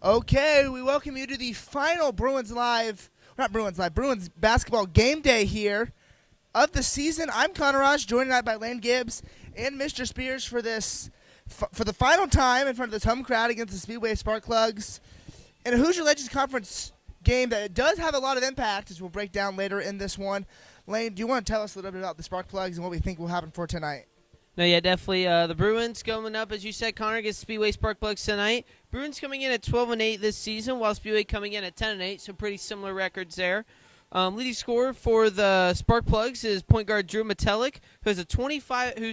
Okay, we welcome you to the final Bruins basketball game day here of the season. I'm Connor Raj, joined tonight by Lane Gibbs and Mr. Spears for for the final time in front of this home crowd against the Speedway Sparkplugs in a Hoosier Legends Conference game that does have a lot of impact, as we'll break down later in this one. Lane, do you want to tell us a little bit about the Sparkplugs and what we think will happen for tonight? No, yeah, definitely. The Bruins coming up, as you said, Connor, against Speedway Sparkplugs tonight. Bruins coming in at 12-8 this season, while Speedway coming in at 10-8, so pretty similar records there. Leading scorer for the Sparkplugs is point guard Drew Metelic, who's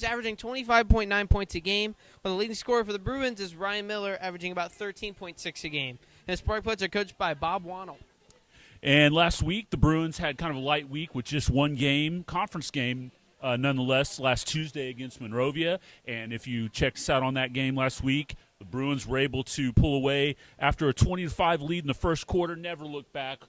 averaging 25.9 points a game, while the leading scorer for the Bruins is Ryan Miller, averaging about 13.6 a game. And the Sparkplugs are coached by Bob Wannell. And last week, the Bruins had kind of a light week with just one game, conference game, nonetheless, last Tuesday against Monrovia. And if you checked us out on that game last week, the Bruins were able to pull away after a 20-5 lead in the first quarter, never looked back,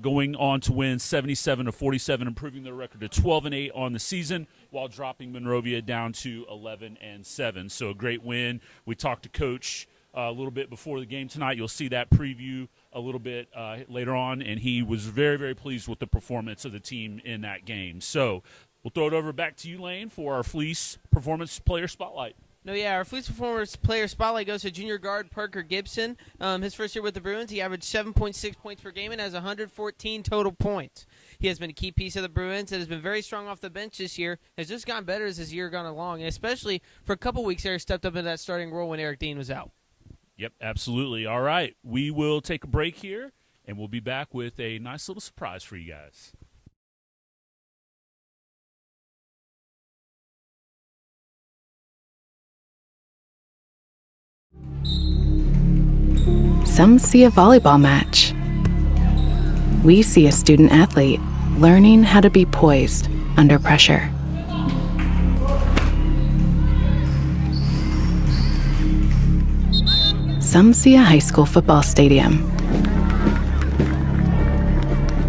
going on to win 77-47, improving their record to 12-8 on the season while dropping Monrovia down to 11-7. So a great win. We talked to Coach a little bit before the game tonight. You'll see that preview a little bit later on, and he was very, very pleased with the performance of the team in that game. So we'll throw it over back to you, Lane, for our Fleece Performance Player Spotlight. No, yeah, our Fleece Performance Player Spotlight goes to junior guard Parker Gibson. His first year with the Bruins, he averaged 7.6 points per game and has 114 total points. He has been a key piece of the Bruins and has been very strong off the bench this year. Has just gotten better as his year gone along, and especially for a couple weeks there, stepped up into that starting role when Eric Dean was out. Yep, absolutely. All right, we will take a break here, and we'll be back with a nice little surprise for you guys. Some see a volleyball match. We see a student athlete learning how to be poised under pressure. Some see a high school football stadium.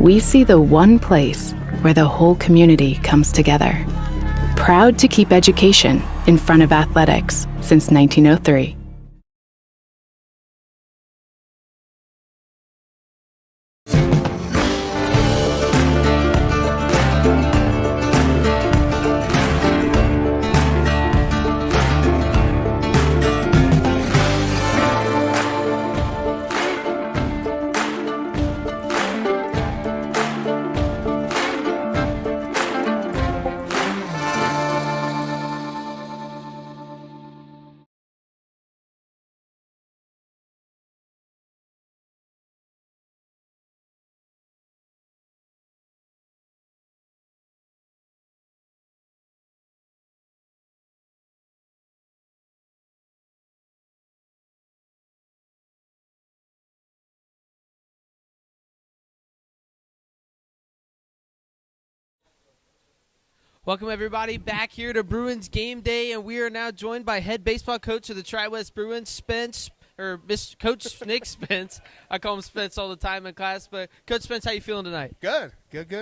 We see the one place where the whole community comes together. Proud to keep education in front of athletics since 1903. Welcome, everybody, back here to Bruins Game Day, and we are now joined by head baseball coach of the Tri-West Bruins, Coach Nick Spence. I call him Spence all the time in class, but Coach Spence, how you feeling tonight? Good.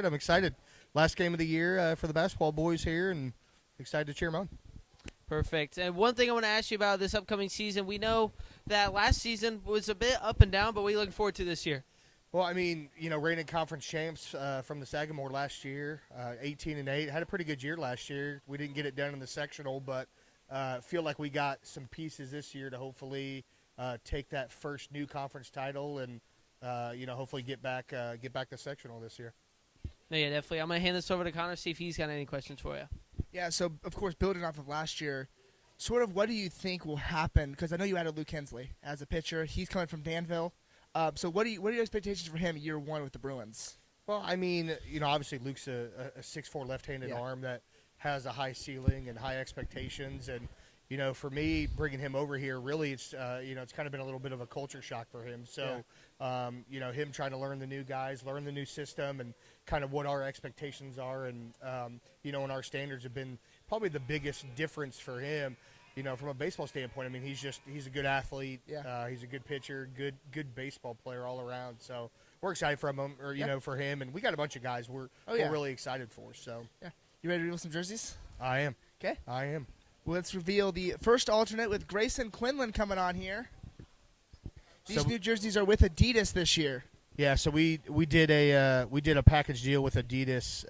I'm excited. Last game of the year for the basketball boys here, and excited to cheer them on. Perfect. And one thing I want to ask you about this upcoming season, we know that last season was a bit up and down, but what are you looking forward to this year? Well, I mean, reigning conference champs from the Sagamore last year, 18-8, had a pretty good year last year. We didn't get it done in the sectional, but feel like we got some pieces this year to hopefully take that first new conference title and hopefully get back to sectional this year. No, yeah, definitely. I'm gonna hand this over to Connor, see if he's got any questions for you. Yeah, so, of course, building off of last year, sort of what do you think will happen? Because I know you added Luke Hensley as a pitcher. He's coming from Danville. So what are your expectations for him year one with the Bruins? Well, I mean, obviously Luke's a 6'4" left-handed arm that has a high ceiling and high expectations. And, for me, bringing him over here, really it's, it's kind of been a little bit of a culture shock for him. So, him trying to learn the new guys, learn the new system, and kind of what our expectations are. And, and our standards have been probably the biggest difference for him. From a baseball standpoint, I mean, he's a good athlete. Yeah. He's a good pitcher, good baseball player all around. So we're excited for him, for him. And we got a bunch of guys we're really excited for. So yeah, you ready to reveal some jerseys? I am. Okay. I am. Well, let's reveal the first alternate with Grayson Quinlan coming on here. These new jerseys are with Adidas this year. Yeah, so we did a package deal with Adidas,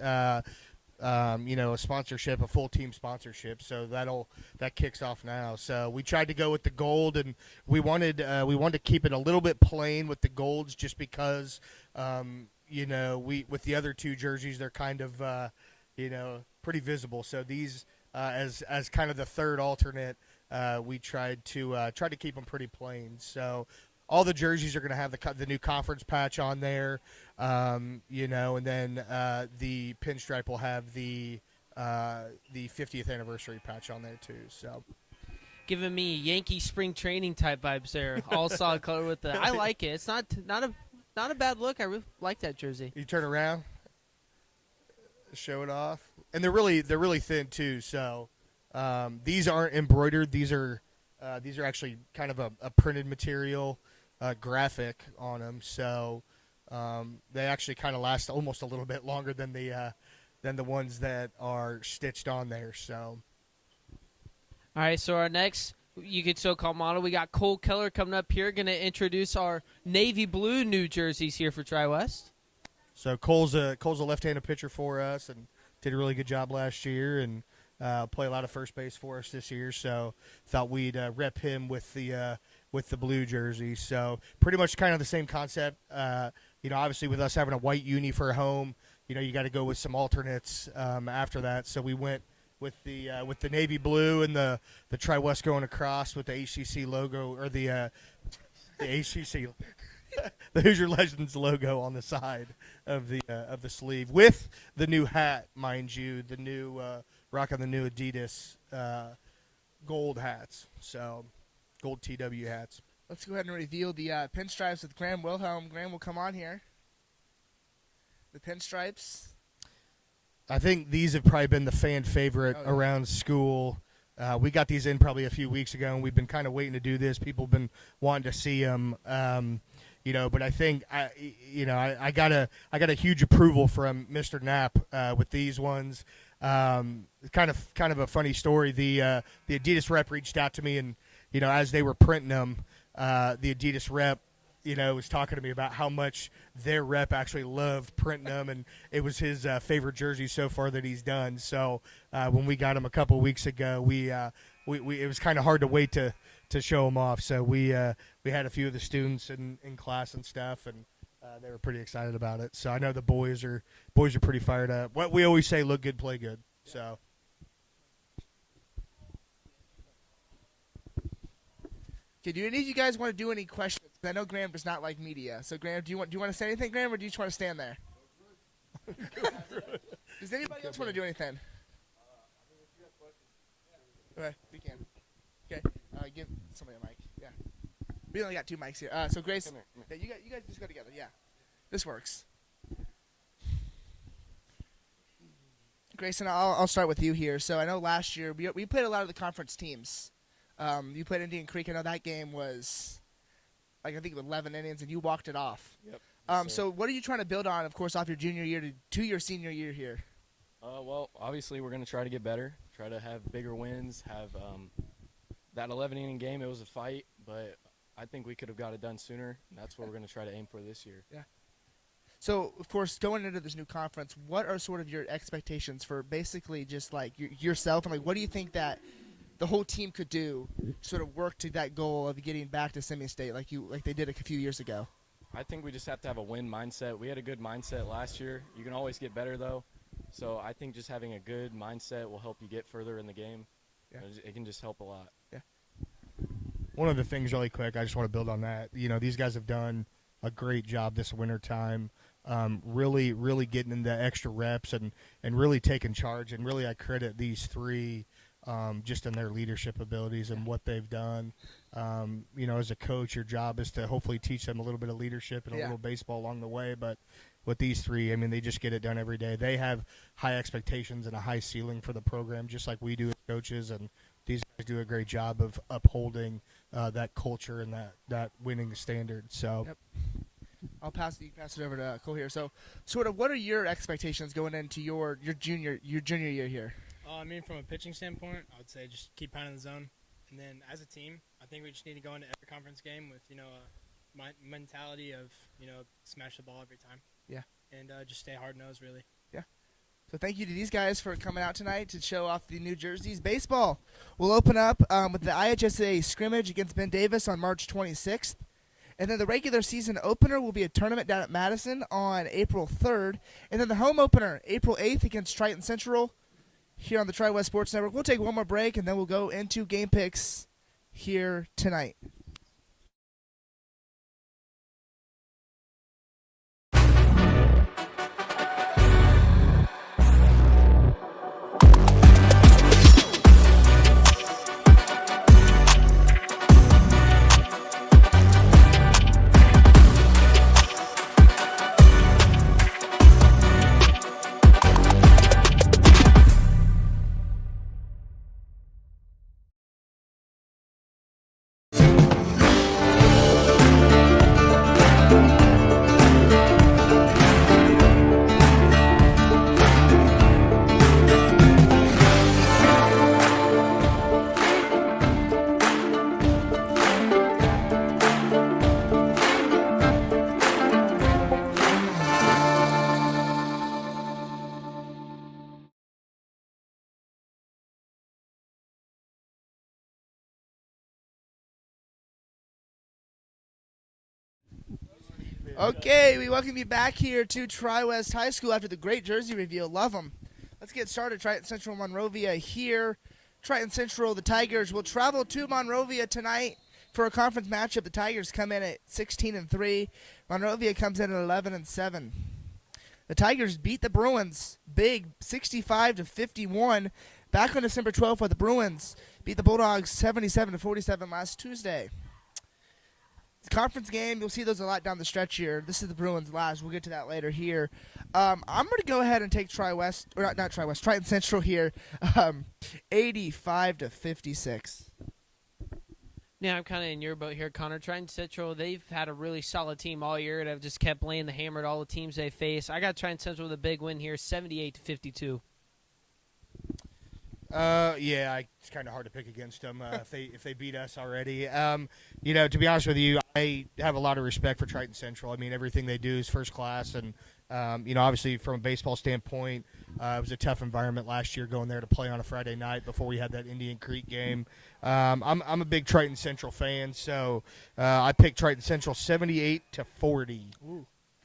a sponsorship, a full team sponsorship. So that kicks off now. So we tried to go with the gold, and we wanted to keep it a little bit plain with the golds, just because we with the other two jerseys they're kind of pretty visible. So these as kind of the third alternate, we tried to keep them pretty plain. So. All the jerseys are going to have the new conference patch on there, and then the pinstripe will have the 50th anniversary patch on there too. So, giving me Yankee spring training type vibes there. All solid color with the. I like it. It's not a bad look. I really like that jersey. You turn around, show it off, and they're really thin too. So these aren't embroidered. These are actually kind of a printed material. Graphic on them, so they actually kind of last almost a little bit longer than the ones that are stitched on there. So, all right. So our next, you could so-called model, we got Cole Keller coming up here, going to introduce our navy blue new jerseys here for Tri-West. So Cole's a left-handed pitcher for us, and did a really good job last year, and play a lot of first base for us this year. So thought we'd rep him with the blue jersey. So pretty much kind of the same concept. Obviously with us having a white uni for home, you got to go with some alternates after that. So we went with the navy blue and the Tri-West going across with the HCC logo, or the HCC, the Hoosier Legends logo on the side of the sleeve, with the new hat, mind you, the new rocking the new Adidas gold hats. So. Gold TW hats. Let's go ahead and reveal the pinstripes with Graham Wilhelm. Graham will come on here. The pinstripes. I think these have probably been the fan favorite around school. We got these in probably a few weeks ago, and we've been kind of waiting to do this. People have been wanting to see them, but I think I got a huge approval from Mr. Knapp with these ones. Kind of a funny story. The Adidas rep reached out to me, and as they were printing them, the Adidas rep, was talking to me about how much their rep actually loved printing them, and it was his favorite jersey so far that he's done. So when we got him a couple weeks ago, it was kind of hard to wait to show them off. So we had a few of the students in class and stuff, and they were pretty excited about it. So I know the boys are pretty fired up. What we always say, look good, play good. So. Okay, do any of you guys want to do any questions? I know Graham does not like media. So Graham, do you want to say anything, Graham, or do you just want to stand there? Does anybody else want to do anything? Okay, we can. Okay, give somebody a mic. Yeah, we only got 2 mics here. So Grace, yeah, you guys just go together. Yeah, this works. Grayson, I'll start with you here. So I know last year we played a lot of the conference teams. You played Indian Creek. I know that game was, I think, 11 innings, and you walked it off. Yep. So what are you trying to build on, of course, off your junior year to your senior year here? Well, obviously we're going to try to get better, try to have bigger wins, have that 11-inning game. It was a fight, but I think we could have got it done sooner, and that's what we're going to try to aim for this year. Yeah. So, of course, going into this new conference, what are sort of your expectations for basically just like yourself, and what do you think that the whole team could do to sort of work to that goal of getting back to semi-state like they did a few years ago? I think we just have to have a win mindset. We had a good mindset last year. You can always get better, though. So I think just having a good mindset will help you get further in the game. Yeah. It can just help a lot. Yeah. One of the things really quick, I just want to build on that. These guys have done a great job this winter time, really getting into extra reps and really taking charge. And really I credit these 3 just in their leadership abilities and what they've done. As a coach, your job is to hopefully teach them a little bit of leadership and a little baseball along the way. But with these 3, they just get it done every day. They have high expectations and a high ceiling for the program, just like we do as coaches. And these guys do a great job of upholding that culture and that winning standard. So. Yep. I'll pass it over to Cole here. So, sort of, what are your expectations going into your junior year here? From a pitching standpoint, I would say just keep pounding the zone. And then as a team, I think we just need to go into every conference game with, mentality of smash the ball every time. Yeah. And just stay hard nosed really. So thank you to these guys for coming out tonight to show off the new jerseys. Baseball will open up with the IHSA scrimmage against Ben Davis on March 26th. And then the regular season opener will be a tournament down at Madison on April 3rd. And then the home opener, April 8th against Triton Central here on the Tri-West Sports Network. We'll take one more break, and then we'll go into game picks here tonight. Okay, we welcome you back here to Tri-West High School after the great jersey reveal. Love them. Let's get started. Triton Central Monrovia here. Triton Central, the Tigers will travel to Monrovia tonight for a conference matchup. The Tigers come in at 16-3. Monrovia comes in at 11-7. The Tigers beat the Bruins big, 65-51. Back on December 12th, where the Bruins beat the Bulldogs 77-47 last Tuesday. Conference game, you'll see those a lot down the stretch here. This is the Bruins last. We'll get to that later here. I'm going to go ahead and take Tri-West, or not Tri-West, Triton Central here, 85-56. Yeah, I'm kind of in your boat here, Connor. Triton Central, they've had a really solid team all year. They've just kept laying the hammer at all the teams they face. I got Triton Central with a big win here, 78-52. Yeah, it's kind of hard to pick against them if they beat us already. To be honest with you, I have a lot of respect for Triton Central. I mean, everything they do is first class, and obviously from a baseball standpoint, it was a tough environment last year going there to play on a Friday night before we had that Indian Creek game. I'm a big Triton Central fan, so I picked Triton Central 78-40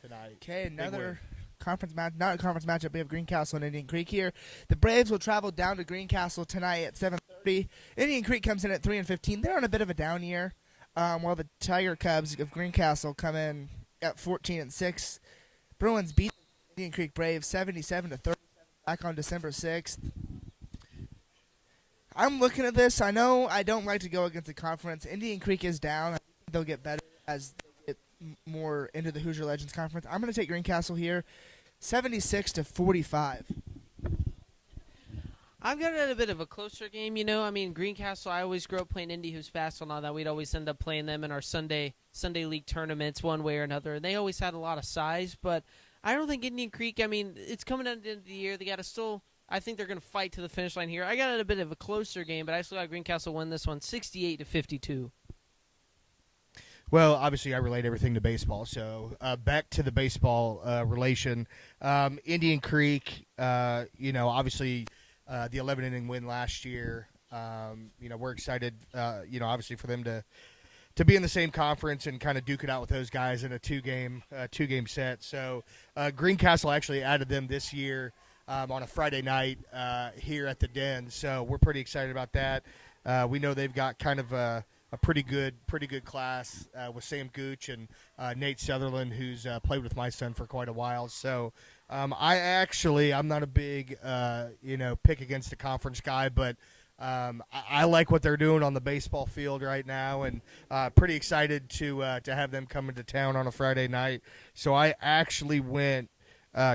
tonight. Okay, another conference match, not a conference matchup. We have Greencastle and Indian Creek here. The Braves will travel down to Greencastle tonight at 7:30. Indian Creek comes in at 3-15. They're on a bit of a down year, while the Tiger Cubs of Greencastle come in at 14-6. Bruins beat the Indian Creek Braves 77-30 back on December 6th. I'm looking at this. I know I don't like to go against the conference. Indian Creek is down. I think they'll get better as they get more into the Hoosier Legends Conference. I'm going to take Greencastle here, 76-45. I've got it a bit of a closer game, Greencastle, I always grew up playing Indy Who's Fast and all that. We'd always end up playing them in our Sunday league tournaments one way or another. And they always had a lot of size, but I don't think Indian Creek, it's coming at the end of the year. They got to still, I think they're going to fight to the finish line here. I got it a bit of a closer game, but I still got Greencastle win this one, 68-52. Well, obviously, I relate everything to baseball. So back to the baseball relation. Indian Creek, obviously the 11-inning win last year. We're excited, obviously for them to be in the same conference and kind of duke it out with those guys in a two-game set. So Greencastle actually added them this year on a Friday night here at the Den. So we're pretty excited about that. We know they've got kind of a pretty good class with Sam Gooch and Nate Sutherland, who's played with my son for quite a while. So I'm not a big pick against the conference guy, but I like what they're doing on the baseball field right now, and pretty excited to have them come into town on a Friday night. So I actually went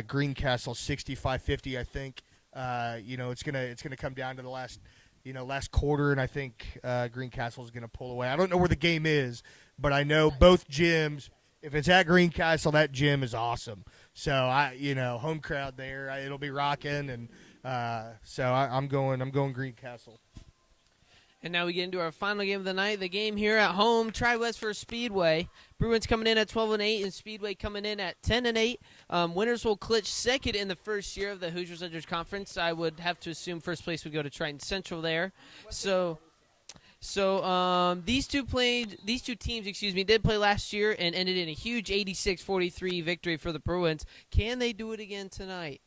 Greencastle 65-50. I think it's gonna come down to the last quarter, and I think Greencastle is going to pull away. I don't know where the game is, but I know both gyms. If it's at Greencastle, that gym is awesome. So home crowd there, it'll be rocking, and so I'm going Greencastle. And now we get into our final game of the night. The game here at home, Tri-West versus Speedway. Bruins coming in at 12-8, and Speedway coming in at 10-8. Winners will clinch second in the first year of the Hoosiers Edgers Conference. I would have to assume first place would go to Triton Central there. So these two teams, did play last year and ended in a huge 86-43 victory for the Bruins. Can they do it again tonight?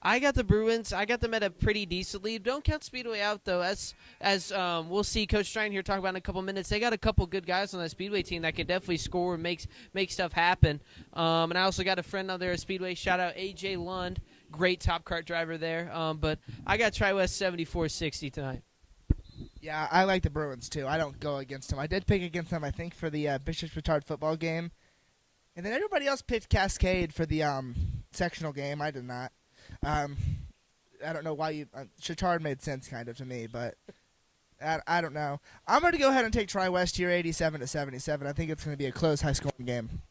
I got the Bruins. I got them at a pretty decent lead. Don't count Speedway out, though. As we'll see Coach Strine here talk about in a couple minutes. They got a couple good guys on that Speedway team that can definitely score and make stuff happen. And I also got a friend out there at Speedway. Shout out A.J. Lund. Great top cart driver there. But I got Tri-West 74-60 tonight. Yeah, I like the Bruins, too. I don't go against them. I did pick against them, I think, for the Bishop's Retard football game. And then everybody else picked Cascade for the sectional game. I did not. I don't know why Chatard made sense kind of to me, but I don't know. I'm going to go ahead and take Tri-West here 87-77. I think it's going to be a close, high-scoring game.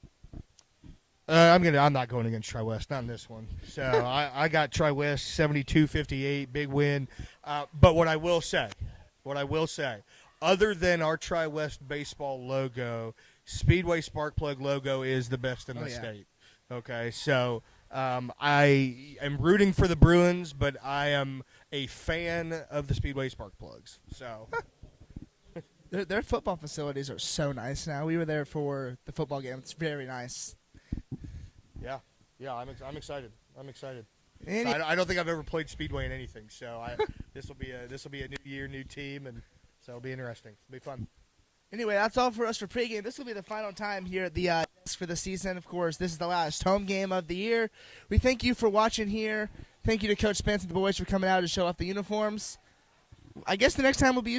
I'm not going against Tri-West, not in this one. So I got Tri-West 72-58, big win. But what I will say, other than our Tri-West baseball logo, Speedway Sparkplug logo is the best in the state. Okay, so I am rooting for the Bruins, but I am a fan of the Speedway Sparkplugs. So their football facilities are so nice now. We were there for the football game. It's very nice. Yeah, I'm excited. I don't think I've ever played Speedway in anything, so this will be a new year, new team, and so it'll be interesting. It'll be fun. Anyway, that's all for us for pregame. This will be the final time here at the desk for the season. Of course, this is the last home game of the year. We thank you for watching here. Thank you to Coach Spence and the boys for coming out to show off the uniforms. I guess the next time we'll be using